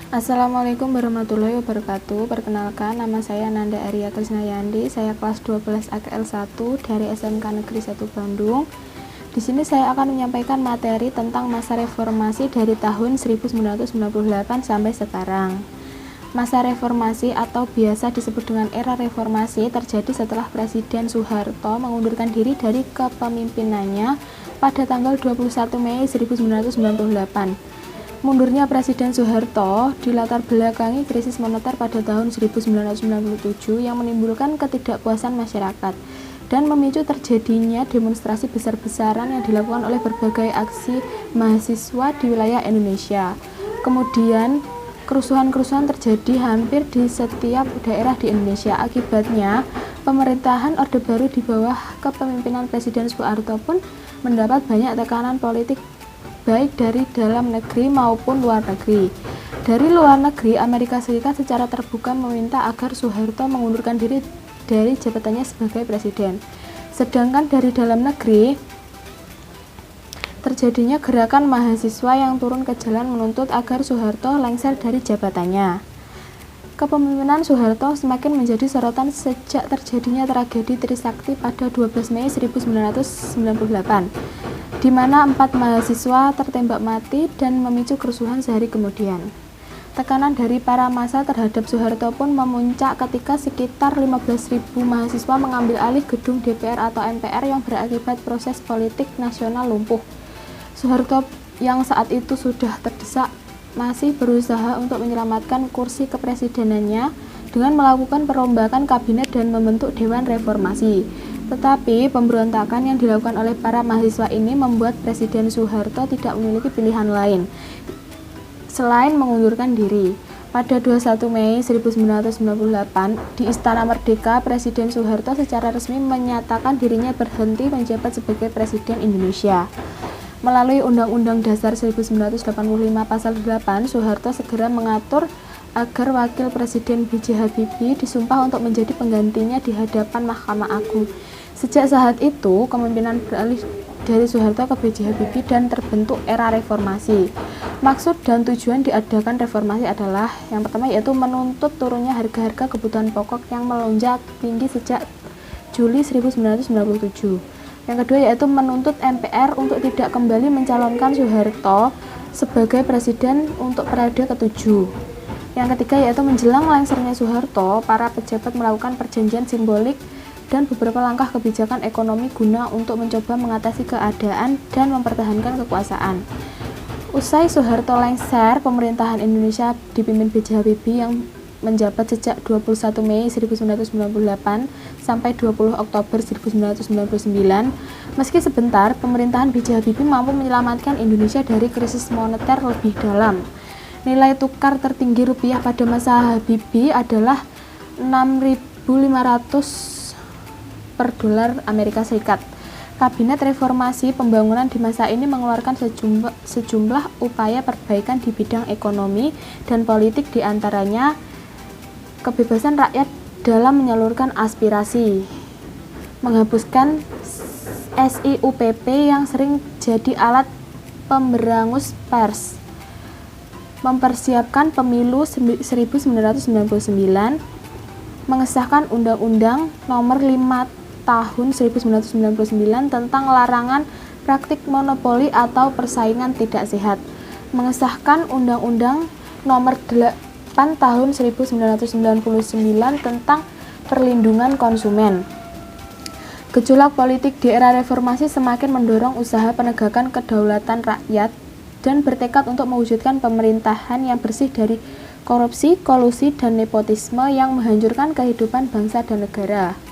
Assalamualaikum warahmatullahi wabarakatuh. Perkenalkan, nama saya Nanda Arya Krisnayandi. Saya kelas 12 AKL 1 dari SMK Negeri 1 Bandung. Di sini saya akan menyampaikan materi tentang masa reformasi dari tahun 1998 sampai sekarang. Masa reformasi atau biasa disebut dengan era reformasi terjadi setelah Presiden Soeharto mengundurkan diri dari kepemimpinannya pada tanggal 21 Mei 1998. Mundurnya Presiden Soeharto dilatar belakangi krisis moneter pada tahun 1997 yang menimbulkan ketidakpuasan masyarakat dan memicu terjadinya demonstrasi besar-besaran yang dilakukan oleh berbagai aksi mahasiswa di wilayah Indonesia. Kemudian, kerusuhan-kerusuhan terjadi hampir di setiap daerah di Indonesia. Akibatnya, pemerintahan Orde Baru di bawah kepemimpinan Presiden Soeharto pun mendapat banyak tekanan politik baik dari dalam negeri maupun luar negeri. Dari luar negeri, Amerika Serikat secara terbuka meminta agar Soeharto mengundurkan diri dari jabatannya sebagai presiden. Sedangkan dari dalam negeri, terjadinya gerakan mahasiswa yang turun ke jalan menuntut agar Soeharto lengser dari jabatannya. Kepemimpinan Soeharto semakin menjadi sorotan sejak terjadinya tragedi Trisakti pada 12 Mei 1998. Di mana 4 mahasiswa tertembak mati dan memicu kerusuhan sehari kemudian. Tekanan dari para massa terhadap Soeharto pun memuncak ketika sekitar 15.000 mahasiswa mengambil alih gedung DPR atau MPR yang berakibat proses politik nasional lumpuh. Soeharto yang saat itu sudah terdesak masih berusaha untuk menyelamatkan kursi kepresidenannya dengan melakukan perombakan kabinet dan membentuk Dewan Reformasi. Tetapi pemberontakan yang dilakukan oleh para mahasiswa ini membuat Presiden Soeharto tidak memiliki pilihan lain selain mengundurkan diri. Pada 21 Mei 1998, di Istana Merdeka, Presiden Soeharto secara resmi menyatakan dirinya berhenti menjabat sebagai Presiden Indonesia. Melalui Undang-Undang Dasar 1945 Pasal 8, Soeharto segera mengatur agar Wakil Presiden B.J. Habibie disumpah untuk menjadi penggantinya di hadapan Mahkamah Agung. Sejak saat itu, kepemimpinan beralih dari Soeharto ke B.J. Habibie dan terbentuk era reformasi. Maksud dan tujuan diadakan reformasi adalah yang pertama yaitu menuntut turunnya harga-harga kebutuhan pokok yang melonjak tinggi sejak Juli 1997. Yang kedua yaitu menuntut MPR untuk tidak kembali mencalonkan Soeharto sebagai presiden untuk periode ke-7. Yang ketiga yaitu menjelang lengsernya Soeharto, para pejabat melakukan perjanjian simbolik dan beberapa langkah kebijakan ekonomi guna untuk mencoba mengatasi keadaan dan mempertahankan kekuasaan. Usai Soeharto lengser, pemerintahan Indonesia dipimpin B.J. Habibie yang menjabat sejak 21 Mei 1998 sampai 20 Oktober 1999. Meski sebentar, pemerintahan B.J. Habibie mampu menyelamatkan Indonesia dari krisis moneter lebih dalam. Nilai tukar tertinggi rupiah pada masa Habibie adalah 6.500 per dolar Amerika Serikat. Kabinet Reformasi Pembangunan di masa ini mengeluarkan sejumlah upaya perbaikan di bidang ekonomi dan politik, diantaranya kebebasan rakyat dalam menyalurkan aspirasi, menghapuskan SIUPP yang sering jadi alat pemberangus pers, mempersiapkan pemilu 1999, mengesahkan Undang-Undang Nomor 5 Tahun 1999 tentang larangan praktik monopoli atau persaingan tidak sehat, mengesahkan Undang-Undang Nomor 8 Tahun 1999 tentang perlindungan konsumen. Gejolak politik di era reformasi semakin mendorong usaha penegakan kedaulatan rakyat dan bertekad untuk mewujudkan pemerintahan yang bersih dari korupsi, kolusi, dan nepotisme yang menghancurkan kehidupan bangsa dan negara.